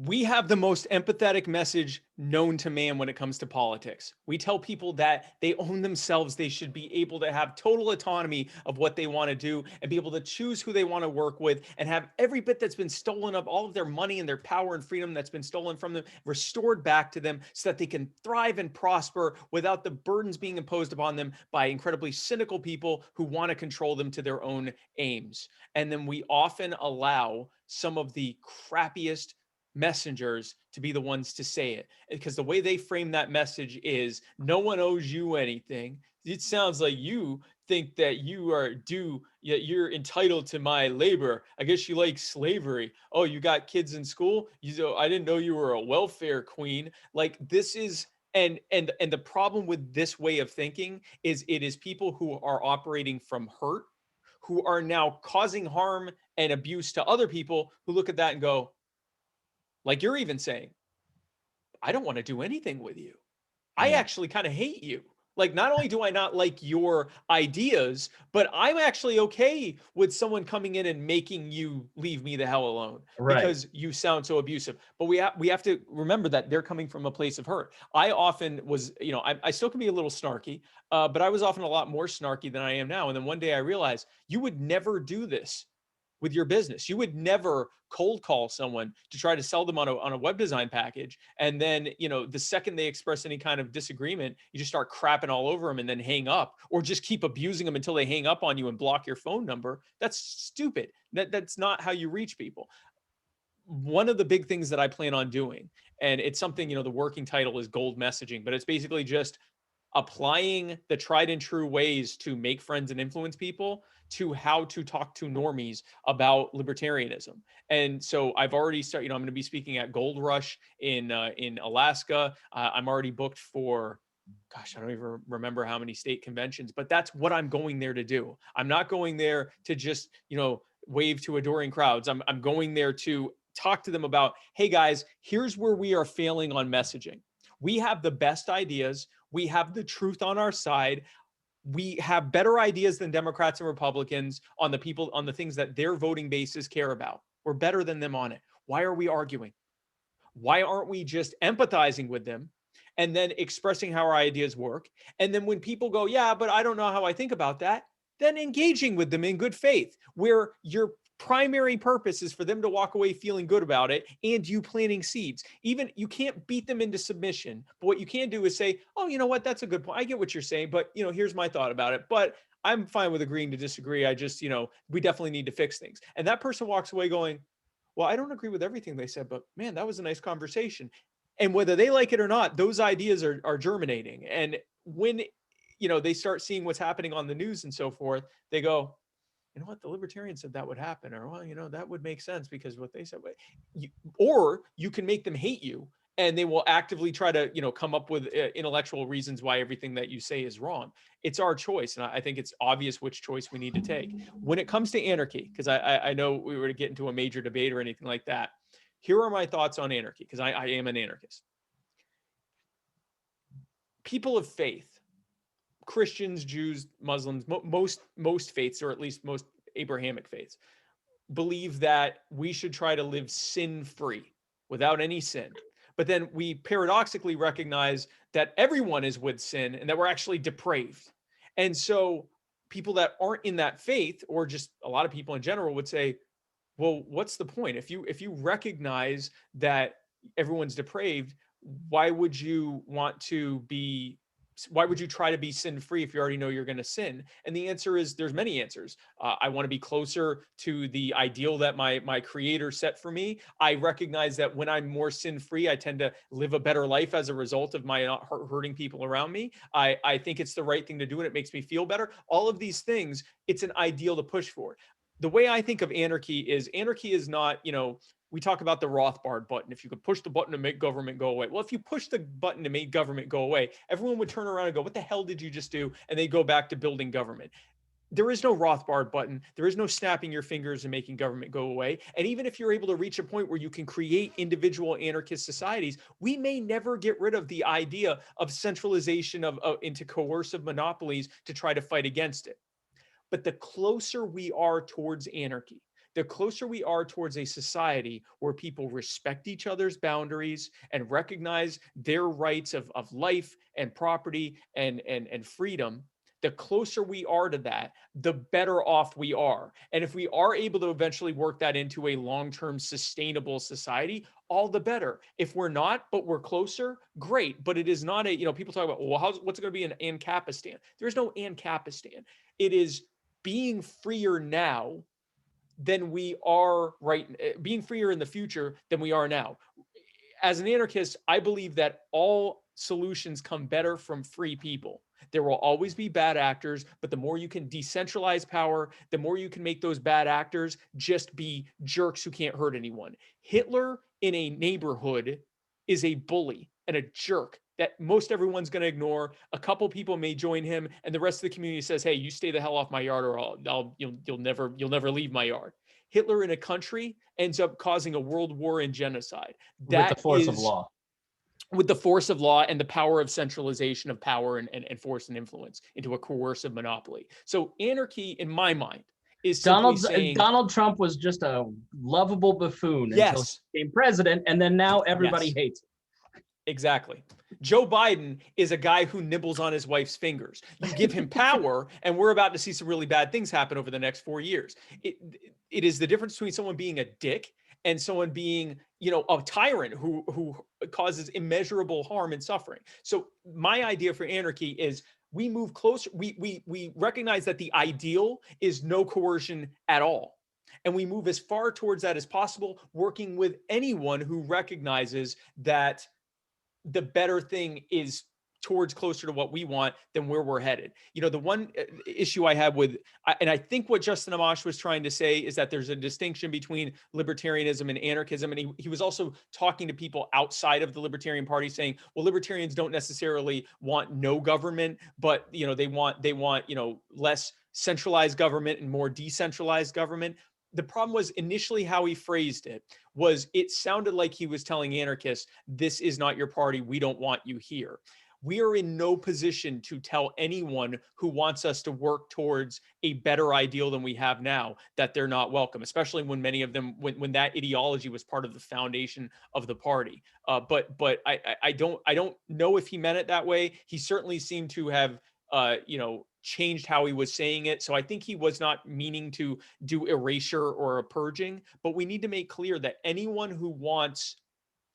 We have the most empathetic message known to man when it comes to politics. We tell people that they own themselves. They should be able to have total autonomy of what they want to do and be able to choose who they want to work with and have every bit that's been stolen of all of their money and their power and freedom that's been stolen from them restored back to them so that they can thrive and prosper without the burdens being imposed upon them by incredibly cynical people who want to control them to their own aims. And then we often allow some of the crappiest messengers to be the ones to say it, because the way they frame that message is no one owes you anything. It sounds like you think that you are due, yet you're entitled to my labor. I guess you like slavery. Oh, you got kids in school, I didn't know you were a welfare queen. Like, this is, and the problem with this way of thinking is it is people who are operating from hurt, who are now causing harm and abuse to other people, who look at that and go, like you're even saying, I don't want to do anything with you. I Yeah. actually kind of hate you. Like, not only do I not like your ideas, but I'm actually okay with someone coming in and making you leave me the hell alone Right. because you sound so abusive. But we have to remember that they're coming from a place of hurt. I often was, I still can be a little snarky, but I was often a lot more snarky than I am now. And then one day I realized you would never do this with your business. You would never cold call someone to try to sell them on a web design package. And then, the second they express any kind of disagreement, you just start crapping all over them and then hang up, or just keep abusing them until they hang up on you and block your phone number. That's stupid. That's not how you reach people. One of the big things that I plan on doing, and it's something, the working title is gold messaging, but it's basically just applying the tried and true ways to make friends and influence people to how to talk to normies about libertarianism. And so I've already started, I'm going to be speaking at Gold Rush in Alaska. I'm already booked for, gosh, I don't even remember how many state conventions, but that's what I'm going there to do. I'm not going there to just, wave to adoring crowds. I'm going there to talk to them about, hey guys, here's where we are failing on messaging. We have the best ideas. We have the truth on our side. We have better ideas than Democrats and Republicans on the things that their voting bases care about. We're better than them on it. Why are we arguing? Why aren't we just empathizing with them and then expressing how our ideas work? And then when people go, yeah, but I don't know how I think about that, then engaging with them in good faith, where your primary purpose is for them to walk away feeling good about it and you planting seeds. Even you can't beat them into submission, but what you can do is say, oh, you know what, that's a good point. I get what you're saying, but here's my thought about it. But I'm fine with agreeing to disagree. I just, we definitely need to fix things. And that person walks away going, well, I don't agree with everything they said, but man, that was a nice conversation. And whether they like it or not, those ideas are germinating. And when, they start seeing what's happening on the news and so forth, they go, you know what, the libertarians said that would happen, or, well, that would make sense because what they said. Or you can make them hate you and they will actively try to, come up with intellectual reasons why everything that you say is wrong. It's our choice. And I think it's obvious which choice we need to take. When it comes to anarchy, because I know we were to get into a major debate or anything like that, here are my thoughts on anarchy, because I am an anarchist. People of faith, Christians, Jews, Muslims, most faiths, or at least most Abrahamic faiths, believe that we should try to live sin-free, without any sin. But then we paradoxically recognize that everyone is with sin and that we're actually depraved. And so people that aren't in that faith, or just a lot of people in general, would say, well, what's the point? If you recognize that everyone's depraved, why would you want to be why would you try to be sin-free if you already know you're going to sin? And the answer is, there's many answers. I want to be closer to the ideal that my creator set for me. I recognize that when I'm more sin-free, I tend to live a better life as a result of my not hurting people around me. I think it's the right thing to do, and it makes me feel better. All of these things, it's an ideal to push for. The way I think of anarchy is not, we talk about the Rothbard button. If you could push the button to make government go away. Well, if you push the button to make government go away, everyone would turn around and go, what the hell did you just do? And they go back to building government. There is no Rothbard button. There is no snapping your fingers and making government go away. And even if you're able to reach a point where you can create individual anarchist societies, we may never get rid of the idea of centralization into coercive monopolies to try to fight against it. But the closer we are towards anarchy, the closer we are towards a society where people respect each other's boundaries and recognize their rights of life and property and freedom, the closer we are to that, the better off we are. And if we are able to eventually work that into a long-term sustainable society, all the better. If we're not, but we're closer, great. But it is not people talk about, well, what's it going to be in Ancapistan? There's no Ancapistan. It is being freer now than we are being freer in the future than we are now. As an anarchist, I believe that all solutions come better from free people. There will always be bad actors, but the more you can decentralize power, the more you can make those bad actors just be jerks who can't hurt anyone. Hitler in a neighborhood is a bully and a jerk that most everyone's going to ignore. A couple people may join him, and the rest of the community says, "Hey, you stay the hell off my yard, or you'll never leave my yard." Hitler in a country ends up causing a world war and genocide. With the force of law. With the force of law and the power of centralization of power and force and influence into a coercive monopoly. So anarchy, in my mind, is simply saying Donald Trump was just a lovable buffoon until he became president, and then now everybody hates him. Exactly. Joe Biden is a guy who nibbles on his wife's fingers. You give him power, and we're about to see some really bad things happen over the next 4 years. It is the difference between someone being a dick and someone being, a tyrant who causes immeasurable harm and suffering. So my idea for anarchy is we move closer. We recognize that the ideal is no coercion at all. And we move as far towards that as possible, working with anyone who recognizes that the better thing is towards closer to what we want than where we're headed. The one issue I have and I think what Justin Amash was trying to say is that there's a distinction between libertarianism and anarchism. And he was also talking to people outside of the Libertarian Party saying, well, libertarians don't necessarily want no government, but they want less centralized government and more decentralized government. The problem was initially how he phrased it was it sounded like he was telling anarchists, this is not your party. We don't want you here. We are in no position to tell anyone who wants us to work towards a better ideal than we have now that they're not welcome, especially when many of them, when that ideology was part of the foundation of the party. But I don't know if he meant it that way. He certainly seemed to have, changed how he was saying it. So I think he was not meaning to do erasure or a purging, but we need to make clear that anyone who wants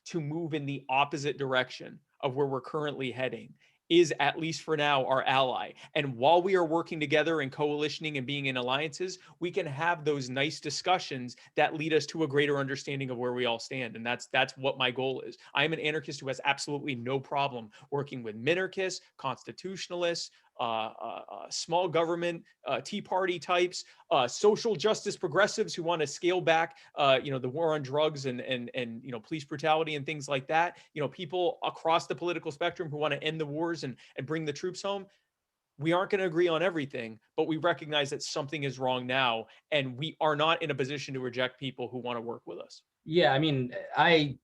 to move in the opposite direction of where we're currently heading is, at least for now, our ally. And while we are working together and coalitioning and being in alliances, we can have those nice discussions that lead us to a greater understanding of where we all stand. And that's what my goal is. I am an anarchist who has absolutely no problem working with minarchists, constitutionalists, small government, Tea Party types, social justice progressives who want to scale back, the war on drugs and police brutality and things like that. People across the political spectrum who want to end the wars and bring the troops home. We aren't going to agree on everything, but we recognize that something is wrong now, and we are not in a position to reject people who want to work with us. Yeah, I mean, I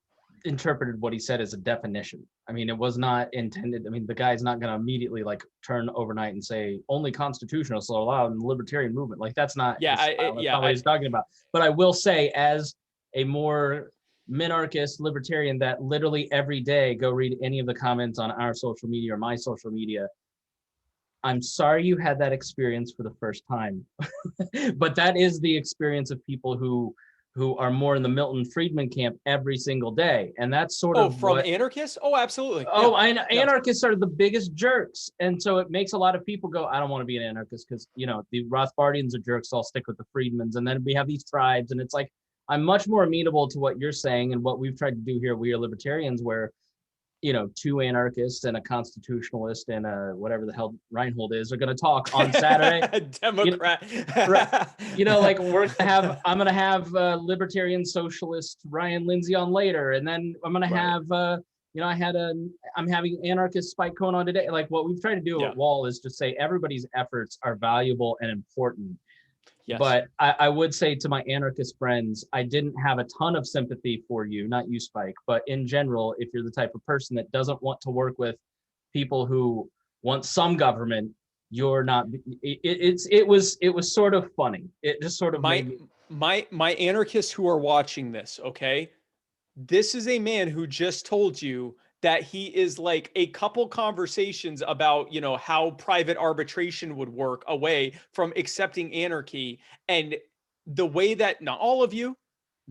interpreted what he said as a definition. I mean, it was not intended. I mean, the guy's not going to immediately turn overnight and say only constitutionalists are allowed in the libertarian movement. That's not. That's not what he's talking about. But I will say, as a more minarchist libertarian that literally every day go read any of the comments on our social media or my social media, I'm sorry you had that experience for the first time. But that is the experience of people who who are more in the Milton Friedman camp every single day. And that's sort Oh, of from what, anarchists? Oh, absolutely. oh, Yeah. I know Yeah. anarchists are the biggest jerks. And so it makes a lot of people go, I don't want to be an anarchist because, you know, the Rothbardians are jerks, so I'll stick with the Friedmans. And then we have these tribes, and it's like, I'm much more amenable to what you're saying and what we've tried to do here. We are libertarians, where, you know, two anarchists and a constitutionalist and a whatever the hell Reinhold is are going to talk on Saturday. Democrat. Right. You know, like I'm going to have libertarian socialist Ryan Lindsay on later. And then I'm going to have, you know, I'm having anarchist Spike Cohen on today. Like, what we've tried to do at Wall is to say everybody's efforts are valuable and important. Yes. But I would say to my anarchist friends, I didn't have a ton of sympathy for you, not you, Spike, but in general, if you're the type of person that doesn't want to work with people who want some government, you're not. It was sort of funny. It just sort of my anarchists who are watching this, okay? This is a man who just told you that he is like a couple conversations about, you know, how private arbitration would work away from accepting anarchy. And the way that not all of you,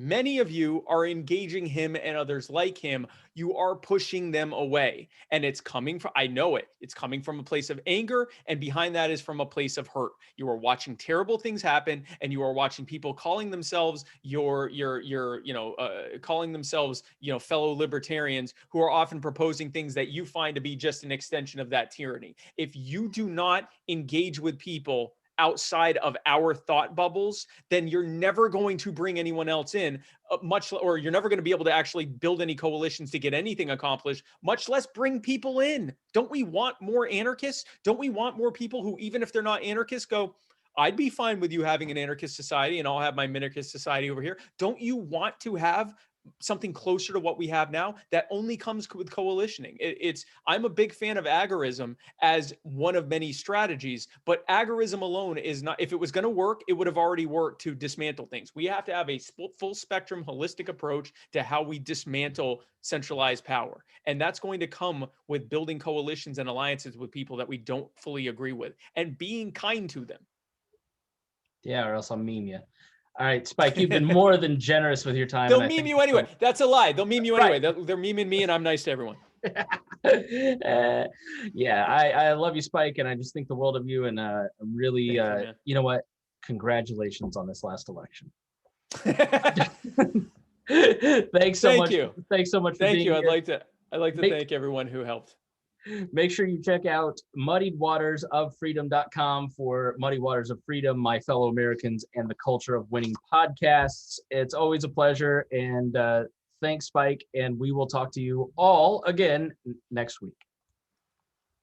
many of you are engaging him and others like him, you are pushing them away. And it's coming from, I know it, it's coming from a place of anger. And behind that is from a place of hurt. You are watching terrible things happen, and you are watching people calling themselves calling themselves, you know, fellow libertarians, who are often proposing things that you find to be just an extension of that tyranny. If you do not engage with people outside of our thought bubbles, then you're never going to bring anyone else in, or you're never going to be able to actually build any coalitions to get anything accomplished, much less bring people in. Don't we want more anarchists? Don't we want more people who, even if they're not anarchists, go, I'd be fine with you having an anarchist society, and I'll have my minarchist society over here. Don't you want to have something closer to what we have now? That only comes with coalitioning. I'm a big fan of agorism as one of many strategies, but agorism alone is not, if it was going to work, it would have already worked to dismantle things. We have to have a full spectrum, holistic approach to how we dismantle centralized power. And that's going to come with building coalitions and alliances with people that we don't fully agree with and being kind to them. Yeah, or else I'll meme you. All right, Spike, you've been more than generous with your time. They'll meme you anyway. That's a lie. They'll meme you anyway. Right. They're memeing me, and I'm nice to everyone. Yeah, I love you, Spike, and I just think the world of you. And really, you know what? Congratulations on this last election. Thanks so much. Thanks so much for being here. I'd like to thank everyone who helped. Make sure you check out muddiedwatersoffreedom.com for Muddy Waters of Freedom, My Fellow Americans, and the Culture of Winning podcasts. It's always a pleasure. And thanks, Spike. And we will talk to you all again next week.